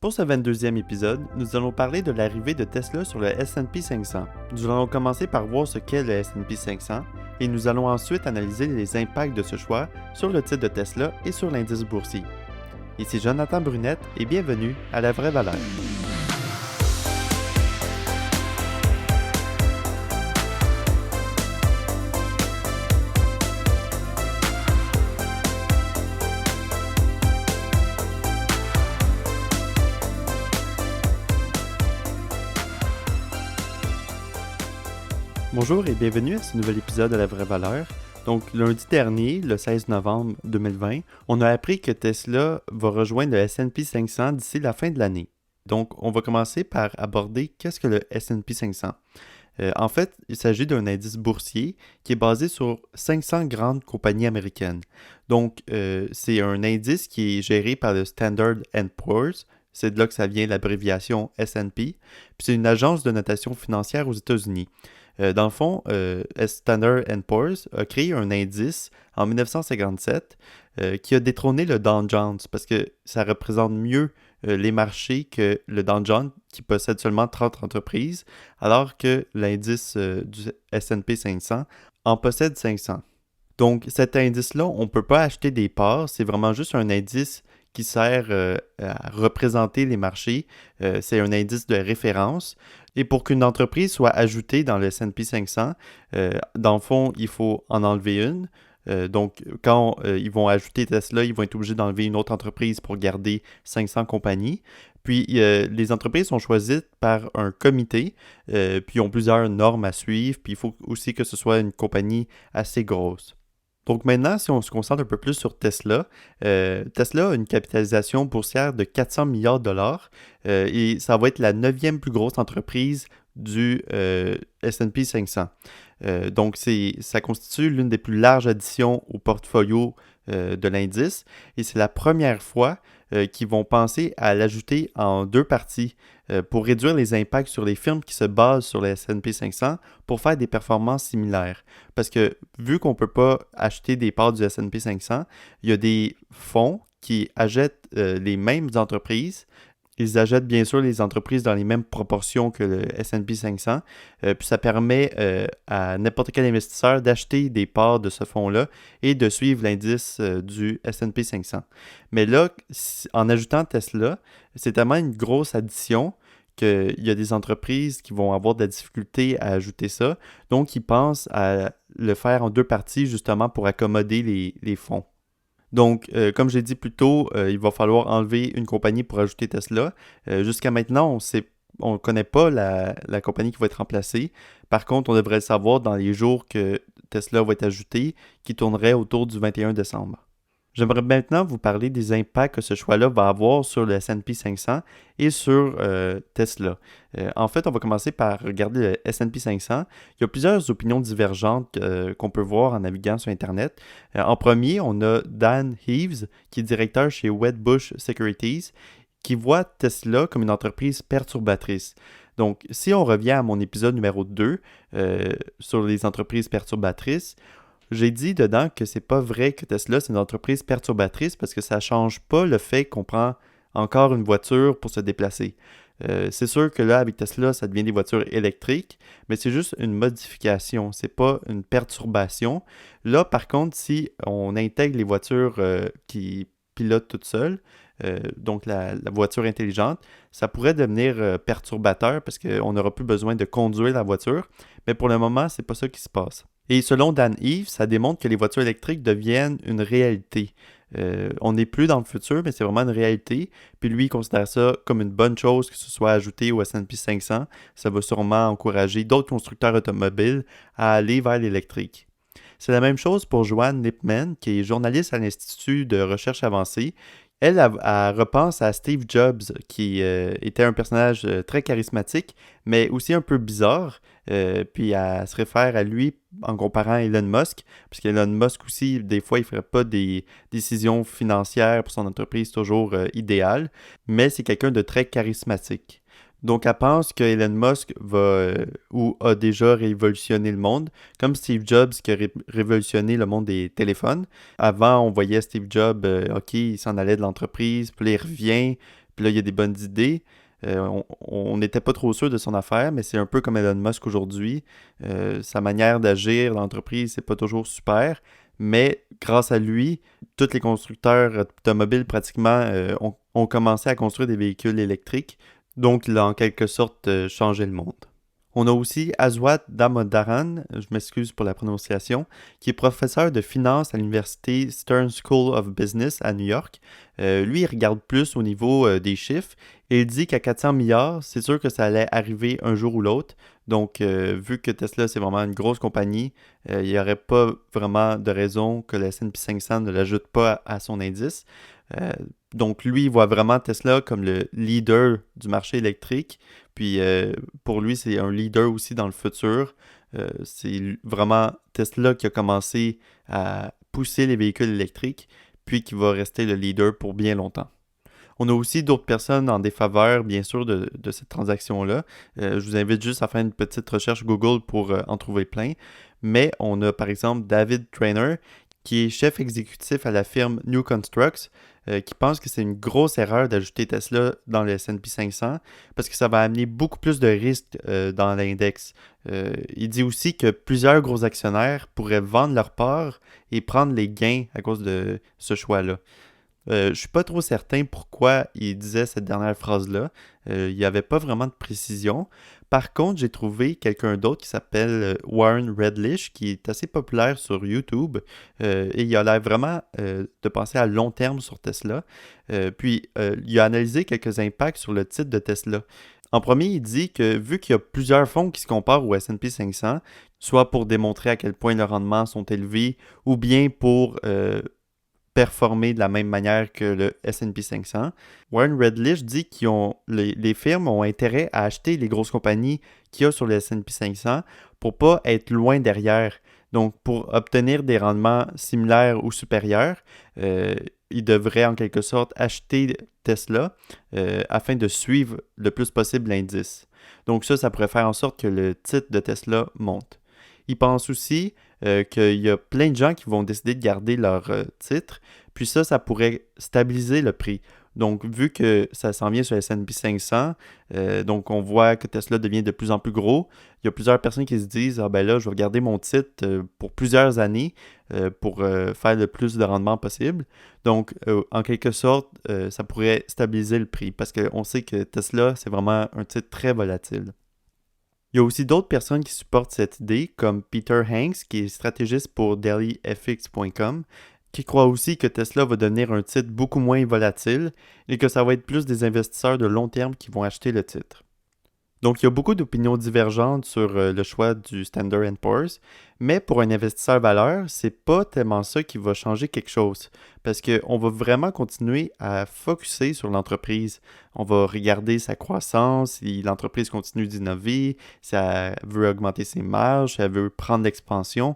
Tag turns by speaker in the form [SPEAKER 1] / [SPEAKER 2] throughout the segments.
[SPEAKER 1] Pour ce 22e épisode, nous allons parler de l'arrivée de Tesla sur le S&P 500. Nous allons commencer par voir ce qu'est le S&P 500 et nous allons ensuite analyser les impacts de ce choix sur le titre de Tesla et sur l'indice boursier. Ici Jonathan Brunette et bienvenue à La Vraie Valeur. Bonjour et bienvenue à ce nouvel épisode de La Vraie Valeur. Donc lundi dernier, le 16 novembre 2020, on a appris que Tesla va rejoindre le S&P 500 d'ici la fin de l'année. Donc on va commencer par aborder qu'est-ce que le S&P 500. En fait, il s'agit d'un indice boursier qui est basé sur 500 grandes compagnies américaines. Donc c'est un indice qui est géré par le Standard & Poor's. C'est de là que ça vient l'abréviation S&P. Puis c'est une agence de notation financière aux États-Unis. Dans le fond, Standard & Poor's a créé un indice en 1957 qui a détrôné le Dow Jones parce que ça représente mieux les marchés que le Dow Jones qui possède seulement 30 entreprises, alors que l'indice du S&P 500 en possède 500. Donc cet indice-là, on ne peut pas acheter des parts, c'est vraiment juste un indice qui sert à représenter les marchés. C'est un indice de référence. Et pour qu'une entreprise soit ajoutée dans le S&P 500, dans le fond, il faut en enlever une. Donc, quand ils vont ajouter Tesla, ils vont être obligés d'enlever une autre entreprise pour garder 500 compagnies. Puis, les entreprises sont choisies par un comité, puis ils ont plusieurs normes à suivre, puis il faut aussi que ce soit une compagnie assez grosse. Donc maintenant, si on se concentre un peu plus sur Tesla, Tesla a une capitalisation boursière de 400 milliards de dollars et ça va être la 9e plus grosse entreprise du S&P 500. Donc ça constitue l'une des plus larges additions au portfolio de l'indice et c'est la première fois qu'ils vont penser à l'ajouter en deux parties pour réduire les impacts sur les firmes qui se basent sur le S&P 500 pour faire des performances similaires. Parce que vu qu'on ne peut pas acheter des parts du S&P 500, il y a des fonds qui achètent les mêmes entreprises. Ils achètent bien sûr les entreprises dans les mêmes proportions que le S&P 500. Puis ça permet à n'importe quel investisseur d'acheter des parts de ce fonds-là et de suivre l'indice du S&P 500. Mais là, en ajoutant Tesla, c'est tellement une grosse addition qu'il y a des entreprises qui vont avoir de la difficulté à ajouter ça. Donc, ils pensent à le faire en deux parties justement pour accommoder les fonds. Donc, comme j'ai dit plus tôt, il va falloir enlever une compagnie pour ajouter Tesla. Jusqu'à maintenant, on ne connaît pas la compagnie qui va être remplacée. Par contre, on devrait le savoir dans les jours que Tesla va être ajouté, qui tournerait autour du 21 décembre. J'aimerais maintenant vous parler des impacts que ce choix-là va avoir sur le S&P 500 et sur Tesla. En fait, on va commencer par regarder le S&P 500. Il y a plusieurs opinions divergentes qu'on peut voir en naviguant sur Internet. En premier, on a Dan Heaves, qui est directeur chez Wedbush Securities, qui voit Tesla comme une entreprise perturbatrice. Donc, si on revient à mon épisode numéro 2 sur les entreprises perturbatrices, j'ai dit dedans que c'est pas vrai que Tesla c'est une entreprise perturbatrice parce que ça change pas le fait qu'on prend encore une voiture pour se déplacer. C'est sûr que là, avec Tesla, ça devient des voitures électriques, mais c'est juste une modification, c'est pas une perturbation. Là, par contre, si on intègre les voitures qui pilotent toutes seules, donc la voiture intelligente, ça pourrait devenir perturbateur parce qu'on n'aura plus besoin de conduire la voiture, mais pour le moment, c'est pas ça qui se passe. Et selon Dan Heaves, ça démontre que les voitures électriques deviennent une réalité. On n'est plus dans le futur, mais c'est vraiment une réalité. Puis lui, il considère ça comme une bonne chose que ce soit ajouté au S&P 500. Ça va sûrement encourager d'autres constructeurs automobiles à aller vers l'électrique. C'est la même chose pour Joanne Lipman, qui est journaliste à l'Institut de recherche avancée. Elle repense à Steve Jobs, qui était un personnage très charismatique, mais aussi un peu bizarre. Puis elle se réfère à lui en comparant à Elon Musk, parce qu'Elon Musk aussi, des fois, il ne ferait pas des décisions financières pour son entreprise toujours idéales, mais c'est quelqu'un de très charismatique. Donc, elle pense que Elon Musk va ou a déjà révolutionné le monde, comme Steve Jobs qui a révolutionné le monde des téléphones. Avant, on voyait Steve Jobs, OK, il s'en allait de l'entreprise, puis là, il revient, puis là, il y a des bonnes idées. On n'était pas trop sûr de son affaire, mais c'est un peu comme Elon Musk aujourd'hui. Sa manière d'agir, l'entreprise, c'est pas toujours super, mais grâce à lui, tous les constructeurs automobiles pratiquement ont commencé à construire des véhicules électriques, donc il a en quelque sorte changé le monde. On a aussi Aswath Damodaran, je m'excuse pour la prononciation, qui est professeur de finance à l'université Stern School of Business à New York. Lui, il regarde plus au niveau des chiffres et il dit qu'à 400 milliards, c'est sûr que ça allait arriver un jour ou l'autre. Donc, vu que Tesla, c'est vraiment une grosse compagnie, il n'y aurait pas vraiment de raison que le S&P 500 ne l'ajoute pas à son indice. Donc, lui, il voit vraiment Tesla comme le leader du marché électrique. Puis, pour lui, c'est un leader aussi dans le futur. C'est vraiment Tesla qui a commencé à pousser les véhicules électriques, puis qui va rester le leader pour bien longtemps. On a aussi d'autres personnes en défaveur, bien sûr, de cette transaction-là. Je vous invite juste à faire une petite recherche Google pour en trouver plein. Mais on a par exemple David Traynor, qui est chef exécutif à la firme New Constructs, qui pense que c'est une grosse erreur d'ajouter Tesla dans le S&P 500 parce que ça va amener beaucoup plus de risques dans l'index. Il dit aussi que plusieurs gros actionnaires pourraient vendre leurs parts et prendre les gains à cause de ce choix-là. Je suis pas trop certain pourquoi il disait cette dernière phrase-là. Il n'y avait pas vraiment de précision. Par contre, j'ai trouvé quelqu'un d'autre qui s'appelle Warren Redlich, qui est assez populaire sur YouTube. Et il a l'air vraiment de penser à long terme sur Tesla. Puis, il a analysé quelques impacts sur le titre de Tesla. En premier, il dit que vu qu'il y a plusieurs fonds qui se comparent au S&P 500, soit pour démontrer à quel point leurs rendements sont élevés, ou bien pour performer de la même manière que le S&P 500. Warren Redlich dit que les firmes ont intérêt à acheter les grosses compagnies qu'il y a sur le S&P 500 pour pas être loin derrière. Donc, pour obtenir des rendements similaires ou supérieurs, ils devraient en quelque sorte acheter Tesla afin de suivre le plus possible l'indice. Donc ça pourrait faire en sorte que le titre de Tesla monte. Il pense aussi qu'il y a plein de gens qui vont décider de garder leur titre, puis ça pourrait stabiliser le prix. Donc, vu que ça s'en vient sur le S&P 500, donc on voit que Tesla devient de plus en plus gros, il y a plusieurs personnes qui se disent « Ah ben là, je vais garder mon titre pour plusieurs années pour faire le plus de rendement possible. » Donc, en quelque sorte, ça pourrait stabiliser le prix parce qu'on sait que Tesla, c'est vraiment un titre très volatile. Il y a aussi d'autres personnes qui supportent cette idée, comme Peter Hanks, qui est stratégiste pour dailyfx.com, qui croit aussi que Tesla va devenir un titre beaucoup moins volatile et que ça va être plus des investisseurs de long terme qui vont acheter le titre. Donc, il y a beaucoup d'opinions divergentes sur le choix du Standard & Poor's, mais pour un investisseur valeur, c'est pas tellement ça qui va changer quelque chose, parce qu'on va vraiment continuer à focuser sur l'entreprise. On va regarder sa croissance, si l'entreprise continue d'innover, si elle veut augmenter ses marges, si elle veut prendre l'expansion.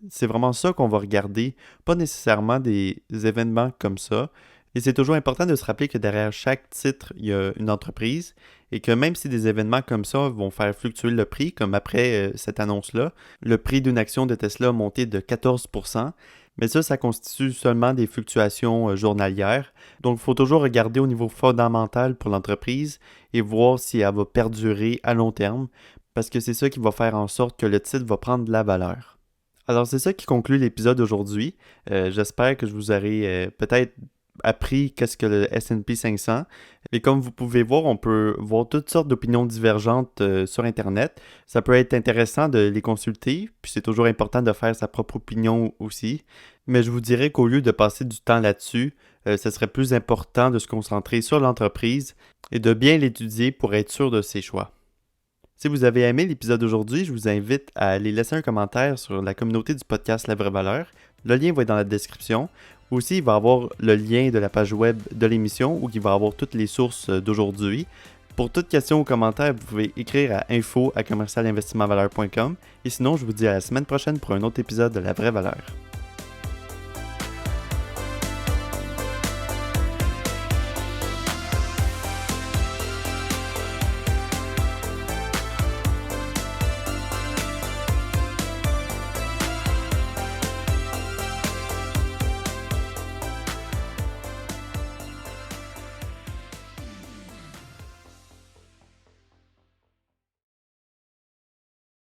[SPEAKER 1] C'est vraiment ça qu'on va regarder, pas nécessairement des événements comme ça. Et c'est toujours important de se rappeler que derrière chaque titre, il y a une entreprise et que même si des événements comme ça vont faire fluctuer le prix, comme après cette annonce-là, le prix d'une action de Tesla a monté de 14%, mais ça constitue seulement des fluctuations journalières. Donc, il faut toujours regarder au niveau fondamental pour l'entreprise et voir si elle va perdurer à long terme, parce que c'est ça qui va faire en sorte que le titre va prendre de la valeur. Alors, c'est ça qui conclut l'épisode d'aujourd'hui. J'espère que je vous aurai peut-être appris qu'est-ce que le S&P 500. Et comme vous pouvez voir, on peut voir toutes sortes d'opinions divergentes sur Internet. Ça peut être intéressant de les consulter, puis c'est toujours important de faire sa propre opinion aussi. Mais je vous dirais qu'au lieu de passer du temps là-dessus, ce serait plus important de se concentrer sur l'entreprise et de bien l'étudier pour être sûr de ses choix. Si vous avez aimé l'épisode d'aujourd'hui, je vous invite à aller laisser un commentaire sur la communauté du podcast La Vraie Valeur. Le lien va être dans la description. Aussi, il va y avoir le lien de la page web de l'émission où il va y avoir toutes les sources d'aujourd'hui. Pour toute question ou commentaire, vous pouvez écrire à info@commercialinvestissementvaleur.com. Et sinon, je vous dis à la semaine prochaine pour un autre épisode de La Vraie Valeur.